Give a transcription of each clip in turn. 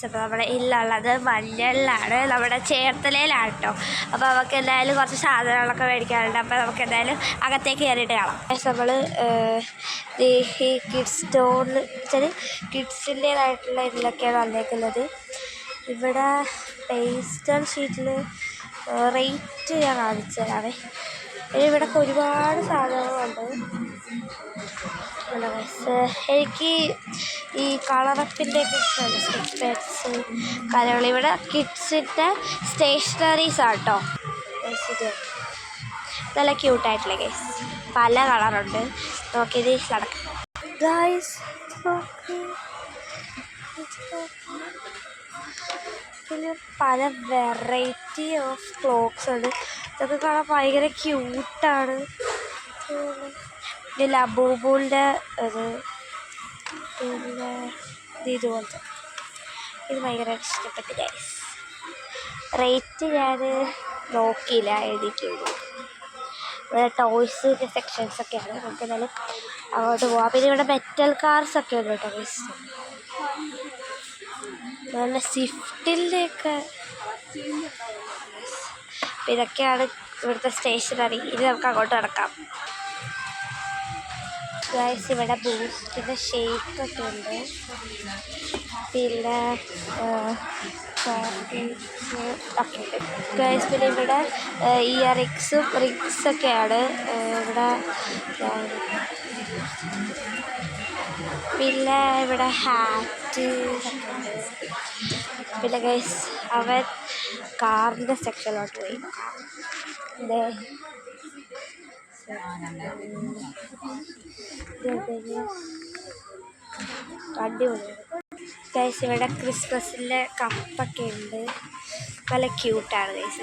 അപ്പോൾ നമ്മുടെ ഇല്ലുള്ളത് മഞ്ഞളിലാണ്, നമ്മുടെ ചേർത്തലയിലാണ് കേട്ടോ. അപ്പോൾ നമുക്ക് എന്തായാലും കുറച്ച് സാധനങ്ങളൊക്കെ മേടിക്കാറുണ്ട്. അപ്പോൾ നമുക്ക് എന്തായാലും അകത്തേക്ക് കയറിയിട്ട് കാണാം. നമ്മൾ ഈ കിഡ്സ് സ്റ്റോറിൽ വെച്ചാൽ കിഡ്സിൻ്റേതായിട്ടുള്ള ഇതിലൊക്കെയാണ് വന്നേക്കുന്നത്. ഇവിടെ പേസ്റ്റൽ ഷീറ്റിൽ റേറ്റ് ഞാൻ കാണിച്ചു തരാവേ. ഇവിടെ ഒരുപാട് സാധനങ്ങളുണ്ട്. എനിക്ക് ഈ കളറപ്പിൻ്റെ ഇഷ്ടമാണ്, സ്കെച്ച് പാഡ്സ്, കലകൾ. ഇവിടെ കിഡ്സിൻ്റെ സ്റ്റേഷനറീസാണ് കേട്ടോ. ഇത് നല്ല ക്യൂട്ടായിട്ടില്ല ഗൈസ്, പല കളറുണ്ട്. നോക്കിയത് നടക്കാം ഗൈസ്. പിന്നെ പല വെറൈറ്റി ഓഫ് ക്ലോത്ത്സ് ഉണ്ട്. ഇതൊക്കെ കാണാൻ ഭയങ്കര ക്യൂട്ടാണ്. പിന്നെ ലബൂബുളിൻ്റെ ഇത്, പിന്നെ ഇതുപോലത്തെ ഇത് ഭയങ്കര ഇഷ്ടപ്പെട്ടു ഗൈസ്. റേറ്റ് ഞാൻ നോക്കിയില്ല, എഴുതിയിട്ടുള്ളൂ. ഇവിടെ ടോയ്സിൻ്റെ സെക്ഷൻസൊക്കെയാണ്. നമുക്ക് എന്നാലും അങ്ങോട്ട് പോവാം. പിന്നെ ഇവിടെ മെറ്റൽ കാർസൊക്കെ ഉണ്ട് കേട്ടോ ഗൈസ്. നല്ല സ്വിഫ്റ്റിൻ്റെയൊക്കെ ഇതൊക്കെയാണ് ഇവിടുത്തെ സ്റ്റേഷനറി. ഇനി നമുക്ക് അങ്ങോട്ട് നടക്കാം ഗൈസ്. ഇവിടെ ബൂസ്റ്റിൻ്റെ ഷേക്കൊക്കെ ഉണ്ട്. പിന്നെ ഒക്കെ ഉണ്ട് ഗൈസ്. പിന്നെ ഇവിടെ ഇയറിങ്സും റിങ്സൊക്കെയാണ് ഇവിടെ. പിന്നെ ഇവിടെ ഹാറ്റ്. പിന്നെ ഗൈസ് അവൻ കാറിൻ്റെ സെക്ഷനിലോട്ട് പോയി. അടിപൊളിയാണ് ഗൈസ്. ഇവിടെ ക്രിസ്മസിൻ്റെ കപ്പൊക്കെ ഉണ്ട്. നല്ല ക്യൂട്ടാണ് ഗൈസ്.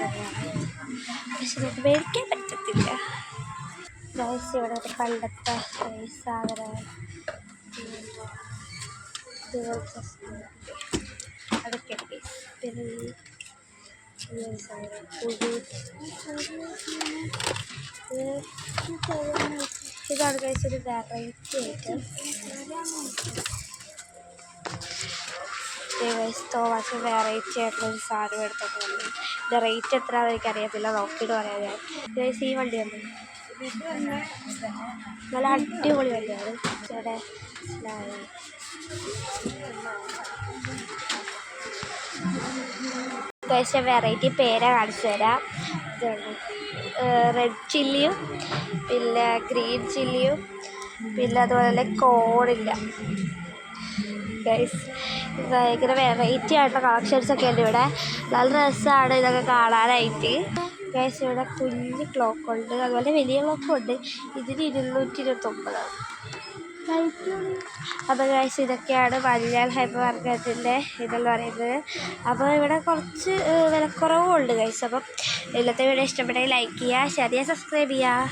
പക്ഷെ നമുക്ക് മേടിക്കാൻ പറ്റത്തില്ല ഗൈസ്. ഇവിടെ ഒരു പണ്ടത്തെ സാധനം അതൊക്കെ ഉണ്ട് ഗൈസ്. പിന്നെ ഇതാണ് ഗൈസ് ഒരു വെറൈറ്റി ആയിട്ട്. തോമാസ് വെറൈറ്റി ആയിട്ടുള്ളൊരു സാധനം എടുത്തിട്ടുണ്ട്. ഇതിൻ്റെ റേറ്റ് എത്രയാണെന്ന് എനിക്കറിയത്തില്ല, നോക്കിയിട്ട് പറയാം ഞാൻ. ഗൈസ് ഈ വണ്ടി ഉണ്ട്, നല്ല അടിപൊളി വണ്ടിയാണ്. ഇവിടെ ഗൈസ് വെറൈറ്റി പേരെ കാണിച്ചു തരാം. ഇതുണ്ട് റെഡ് ചില്ലിയും പിന്നെ ഗ്രീൻ ചില്ലിയും പിന്നെ അതുപോലെ കോണില്ല ഗൈസ്. ഭയങ്കര വെറൈറ്റി ആയിട്ടുള്ള കളക്ഷൻസൊക്കെ ഉണ്ട് ഇവിടെ. നല്ല രസമാണ് ഇതൊക്കെ കാണാനായിട്ട് ഗൈസ്. ഇവിടെ കുഞ്ഞ് ക്ലോക്കുണ്ട്, അതുപോലെ വലിയ ക്ലോക്കുണ്ട്. ഇതിന് 229. അപ്പോൾ ഗൈസ് ഇതൊക്കെയാണ് മഞ്ഞൾ ഹൈപ്പർ മാർക്കറ്റിൻ്റെ ഇതെന്ന് പറയുന്നത്. അപ്പോൾ ഇവിടെ കുറച്ച് വിലക്കുറവുണ്ട് ഗൈസ്. അപ്പം ഇന്നത്തെ വീഡിയോ ഇഷ്ടപ്പെട്ടെങ്കിൽ ലൈക്ക് ചെയ്യുക, ഷെയർ ചെയ്യുക, സബ്സ്ക്രൈബ് ചെയ്യുക.